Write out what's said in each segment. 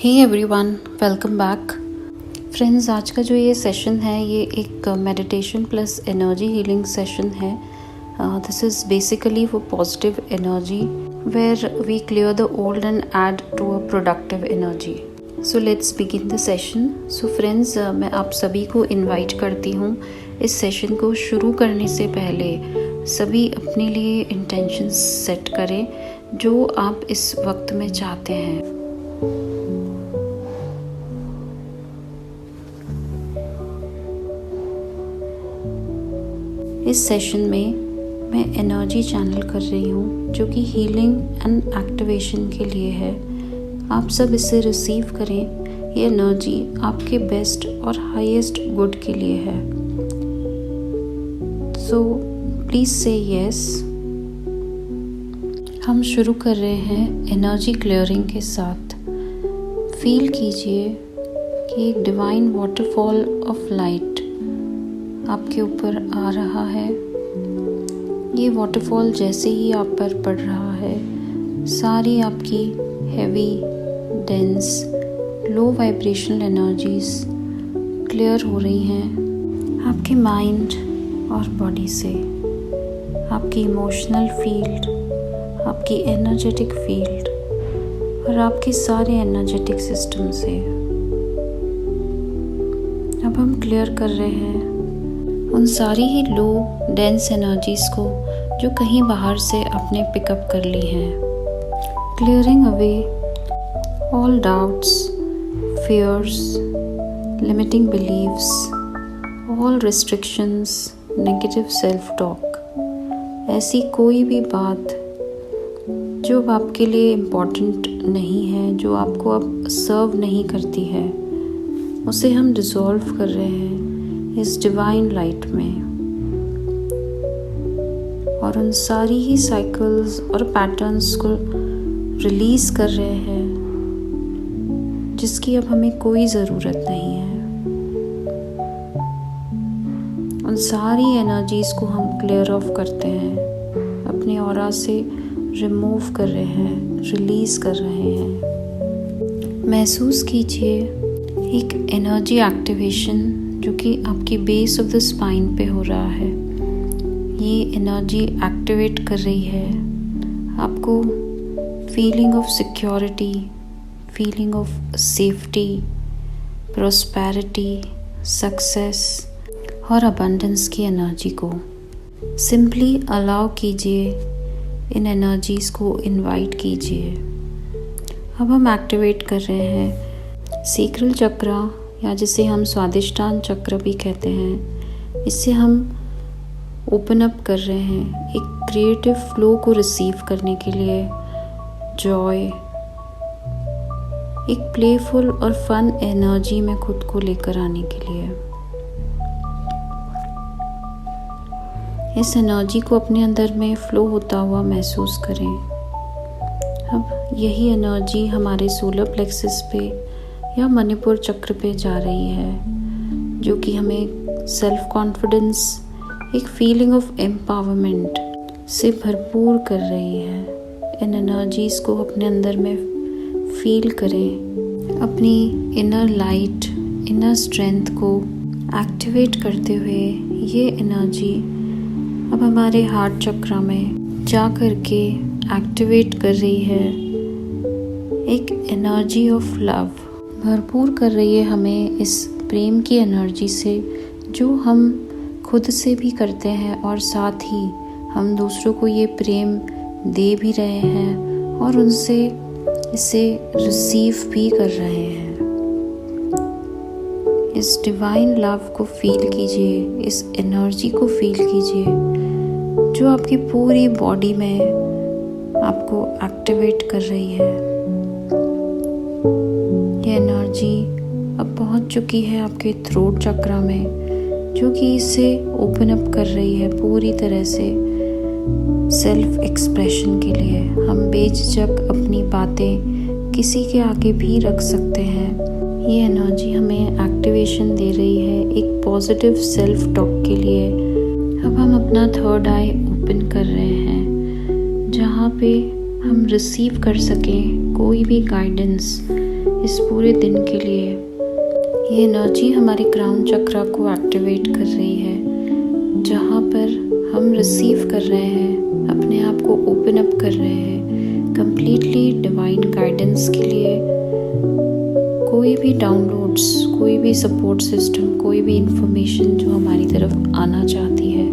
हे everyone, welcome back friends. आज का जो ये सेशन है ये एक meditation plus energy healing session है। This is basically for positive energy where we clear the old and add to a productive energy. So let's begin the session. So friends, मैं आप सभी को इनवाइट करती हूँ इस सेशन को शुरू करने से पहले सभी अपने लिए इंटेंशंस सेट करें जो आप इस वक्त में चाहते हैं। इस सेशन में मैं एनर्जी चैनल कर रही हूँ जो कि हीलिंग एंड एक्टिवेशन के लिए है। आप सब इसे रिसीव करें। ये एनर्जी आपके बेस्ट और हाईएस्ट गुड के लिए है। सो प्लीज़ से यस। हम शुरू कर रहे हैं एनर्जी क्लियरिंग के साथ। फील कीजिए कि एक डिवाइन वाटरफॉल ऑफ लाइट आपके ऊपर आ रहा है। ये वाटरफॉल जैसे ही आप पर पड़ रहा है, सारी आपकी हैवी, डेंस, लो वाइब्रेशनल एनर्जीज क्लियर हो रही हैं आपके माइंड और बॉडी से, आपकी इमोशनल फील्ड, आपकी एनर्जेटिक फील्ड और आपके सारे एनर्जेटिक सिस्टम से। अब हम क्लियर कर रहे हैं उन सारी ही लो डेंस एनर्जीज को जो कहीं बाहर से आपने पिकअप कर ली हैं। Clearing away all doubts, fears, limiting beliefs, all restrictions, negative self talk. ऐसी कोई भी बात जो अब आपके लिए इम्पोर्टेंट नहीं है, जो आपको अब सर्व नहीं करती है, उसे हम डिसॉल्व कर रहे हैं इस डिवाइन लाइट में। और उन सारी ही साइकिल्स और पैटर्न्स को रिलीज कर रहे हैं जिसकी अब हमें कोई ज़रूरत नहीं है। उन सारी एनर्जीज को हम क्लियर ऑफ करते हैं, अपने ऑरा से रिमूव कर रहे हैं, रिलीज कर रहे हैं। महसूस कीजिए एक एनर्जी एक्टिवेशन जो कि आपकी बेस ऑफ द स्पाइन पे हो रहा है। ये एनर्जी एक्टिवेट कर रही है आपको feeling of security, feeling of safety, prosperity, success और अबंडेंस की एनर्जी को। सिंपली अलाउ कीजिए, इन एनर्जीज को इनवाइट कीजिए। अब हम एक्टिवेट कर रहे हैं सेक्रल चक्र, या जिसे हम स्वादिष्टान चक्र भी कहते हैं। इससे हम ओपन अप कर रहे हैं एक क्रिएटिव फ्लो को रिसीव करने के लिए, जॉय, एक प्लेफुल और फन एनर्जी में खुद को लेकर आने के लिए। इस एनर्जी को अपने अंदर में फ्लो होता हुआ महसूस करें। अब यही एनर्जी हमारे सोलर प्लेक्सस पे या मणिपुर चक्र पे जा रही है, जो कि हमें सेल्फ कॉन्फिडेंस, एक फीलिंग ऑफ एम्पावरमेंट से भरपूर कर रही है। इन एनर्जीज को अपने अंदर में फील करें। अपनी इनर लाइट, इनर स्ट्रेंथ को एक्टिवेट करते हुए ये एनर्जी अब हमारे हार्ट चक्र में जा कर के एक्टिवेट कर रही है एक एनर्जी ऑफ लव। भरपूर कर रही है हमें इस प्रेम की एनर्जी से जो हम खुद से भी करते हैं और साथ ही हम दूसरों को ये प्रेम दे भी रहे हैं और उनसे इसे रिसीव भी कर रहे हैं। इस डिवाइन लव को फील कीजिए, इस एनर्जी को फील कीजिए जो आपकी पूरी बॉडी में आपको एक्टिवेट कर रही है। ये एनर्जी अब पहुंच चुकी है आपके थ्रोट चक्र में, जो कि इसे ओपन अप कर रही है पूरी तरह से सेल्फ एक्सप्रेशन के लिए। हम बेझिझक अपनी बातें किसी के आगे भी रख सकते हैं। ये एनर्जी हमें एक्टिवेशन दे रही है एक पॉजिटिव सेल्फ टॉक के लिए। अब हम अपना थर्ड आई ओपन कर रहे हैं जहाँ पे हम रिसीव कर सकें कोई भी गाइडेंस इस पूरे दिन के लिए। ये एनर्जी हमारी क्राउन चक्रा को एक्टिवेट कर रही है, जहाँ पर हम रिसीव कर रहे हैं, अपने आप को ओपन अप कर रहे हैं कंप्लीटली डिवाइन गाइडेंस के लिए। कोई भी डाउनलोड्स, कोई भी सपोर्ट सिस्टम, कोई भी इंफॉर्मेशन जो हमारी तरफ आना चाहती है,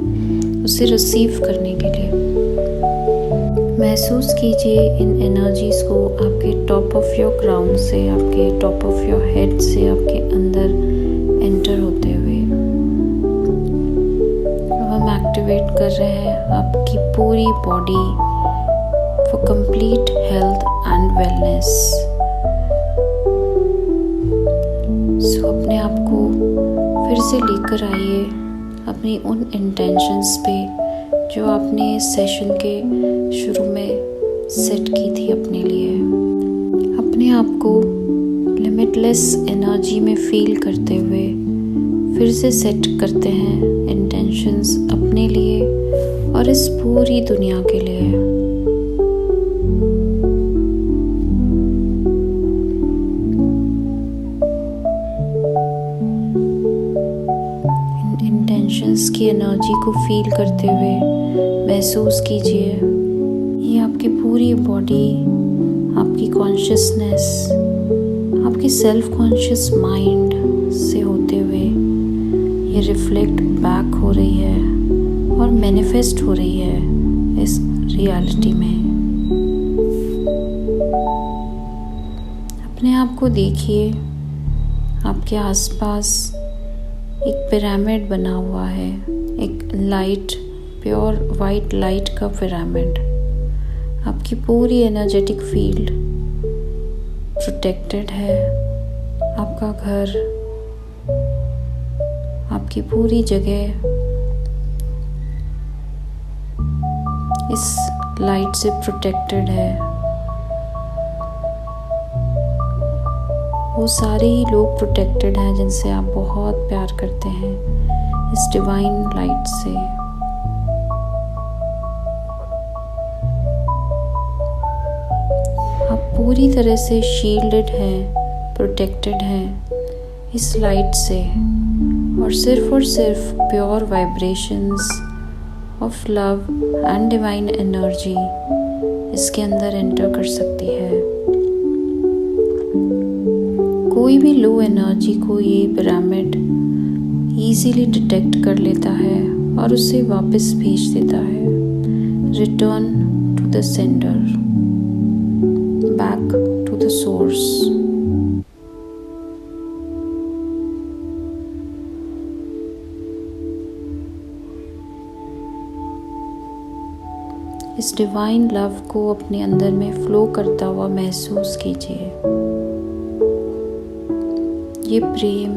उसे रिसीव करने के लिए महसूस कीजिए इन एनर्जीज़ को आपके टॉप ऑफ योर क्राउन से, आपके टॉप ऑफ योर हेड से आपके अंदर एंटर होते हुए। अब हम एक्टिवेट कर रहे हैं आपकी पूरी body for complete health and wellness. So अपने आप को फिर से लेकर आइए अपनी उन इंटेंशंस पे जो आपने इस सेशन के शुरू में सेट की थी अपने लिए। अपने आप को लिमिटलेस एनर्जी में फील करते हुए फिर से सेट करते हैं इंटेंशंस अपने लिए और इस पूरी दुनिया के लिए। इन इंटेंशंस की एनर्जी को फील करते हुए महसूस कीजिए ये आपकी पूरी बॉडी, आपकी कॉन्शियसनेस, आपकी सेल्फ कॉन्शियस माइंड से होते हुए ये रिफ्लेक्ट बैक हो रही है और मैनिफेस्ट हो रही है इस रियलिटी में। अपने आप को देखिए, आपके आसपास एक पिरामिड बना हुआ है, एक लाइट, प्योर वाइट लाइट का पिरामिड। आपकी पूरी एनर्जेटिक फील्ड प्रोटेक्टेड है। आपका घर, आपकी पूरी जगह इस लाइट से प्रोटेक्टेड है। वो सारे ही लोग प्रोटेक्टेड हैं जिनसे आप बहुत प्यार करते हैं इस डिवाइन लाइट से। पूरी तरह से शील्डेड है, प्रोटेक्टेड है इस लाइट से और सिर्फ pure vibrations of love and divine energy इसके अंदर एंटर कर सकती है। कोई भी लो एनर्जी को ये पिरामिड इजीली डिटेक्ट कर लेता है और उसे वापस भेज देता है। Return to the sender, back to the source। इस डिवाइन लव को अपने अंदर में फ्लो करता हुआ महसूस कीजिए। ये प्रेम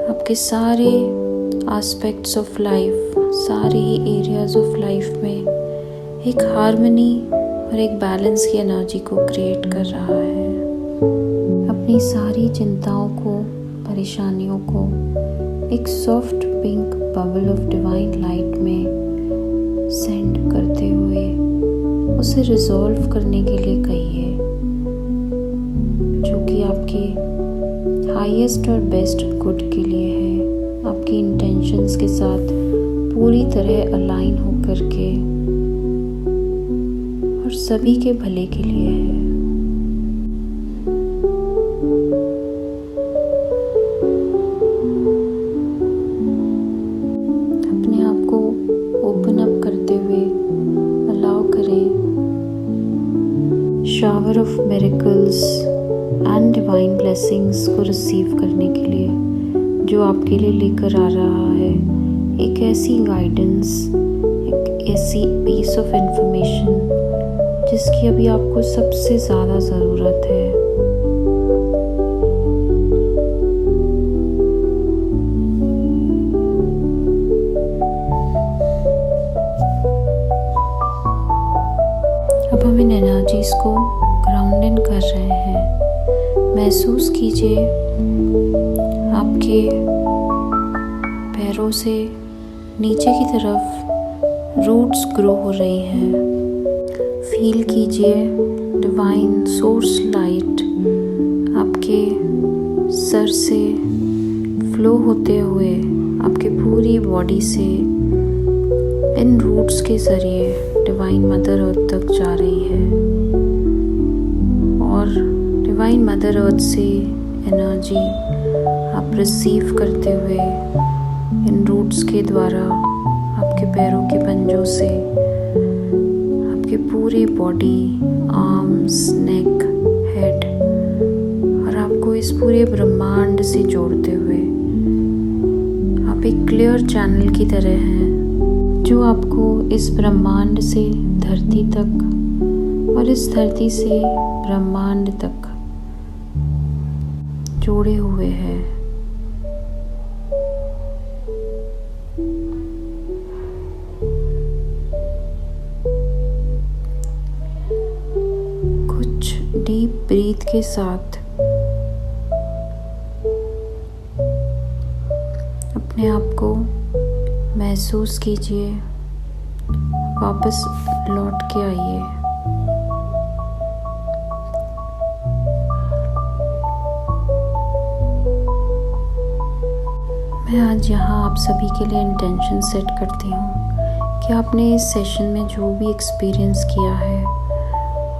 आपके सारे एस्पेक्ट्स ऑफ लाइफ, सारे ही एरियाज ऑफ लाइफ में एक हार्मनी और एक बैलेंस की एनर्जी को क्रिएट कर रहा है। अपनी सारी चिंताओं को, परेशानियों को एक soft pink bubble of divine light में सेंड करते हुए उसे रिजॉल्व करने के लिए कहिए, जो कि आपके हाईएस्ट और बेस्ट गुड के लिए है, आपकी इंटेंशंस के साथ पूरी तरह अलाइन होकर के और सभी के भले के लिए है। अपने आप को ओपन अप करते हुए अलाउ करें shower of miracles and divine blessings को रिसीव करने के लिए, जो आपके लिए लेकर आ रहा है एक ऐसी गाइडेंस, एक ऐसी पीस ऑफ इंफॉर्मेशन जिसकी अभी आपको सबसे ज़्यादा ज़रूरत है। अब हम इन एनर्जीज़ को ग्राउंडिंग कर रहे हैं। महसूस कीजिए आपके पैरों से नीचे की तरफ रूट्स ग्रो हो रही हैं। फील कीजिए डिवाइन सोर्स लाइट आपके सर से फ्लो होते हुए आपके पूरी बॉडी से इन रूट्स के ज़रिए डिवाइन मदर अर्थ तक जा रही है और डिवाइन मदर अर्थ से एनर्जी आप रिसीव करते हुए इन रूट्स के द्वारा आपके पैरों के पंजों से आपके पूरे बॉडी, आर्म्स, नेक, हेड और आपको इस पूरे ब्रह्मांड से जोड़ते हुए आप एक क्लियर चैनल की तरह हैं जो आपको इस ब्रह्मांड से धरती तक और इस धरती से ब्रह्मांड तक जोड़े हुए हैं। कुछ डीप ब्रीथ के साथ अपने आप को महसूस कीजिए, वापस लौट के आइए। मैं आज यहाँ आप सभी के लिए इंटेंशन सेट करती हूँ कि आपने इस सेशन में जो भी एक्सपीरियंस किया है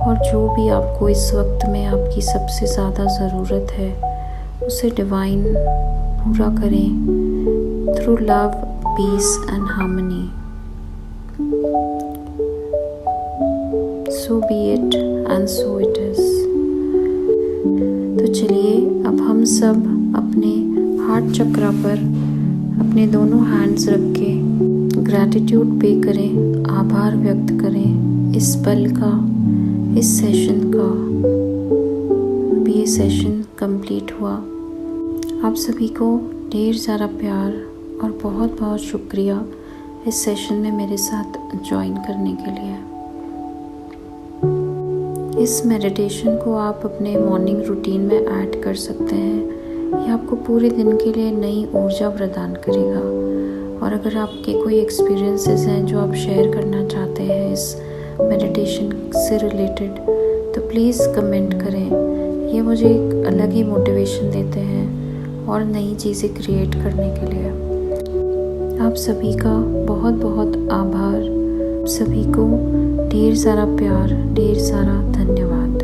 और जो भी आपको इस वक्त में आपकी सबसे ज़्यादा ज़रूरत है उसे डिवाइन पूरा करें through love, peace and harmony. So be it and so it is. तो चलिए अब हम सब अपने हार्ट चक्रा पर अपने दोनों हैंड्स रख के ग्रैटिट्यूड पे करें, आभार व्यक्त करें इस पल का, इस सेशन का। अभी ये सेशन कंप्लीट हुआ। आप सभी को ढेर सारा प्यार और बहुत बहुत शुक्रिया इस सेशन में मेरे साथ ज्वाइन करने के लिए। इस मेडिटेशन को आप अपने मॉर्निंग रूटीन में ऐड कर सकते हैं। ये आपको पूरे दिन के लिए नई ऊर्जा प्रदान करेगा। और अगर आपके कोई एक्सपीरियंसेस हैं जो आप शेयर करना चाहते हैं इस मेडिटेशन से रिलेटेड, तो प्लीज़ कमेंट करें। ये मुझे एक अलग ही मोटिवेशन देते हैं और नई चीज़ें क्रिएट करने के लिए। आप सभी का बहुत बहुत आभार। सभी को ढेर सारा प्यार, ढेर सारा धन्यवाद।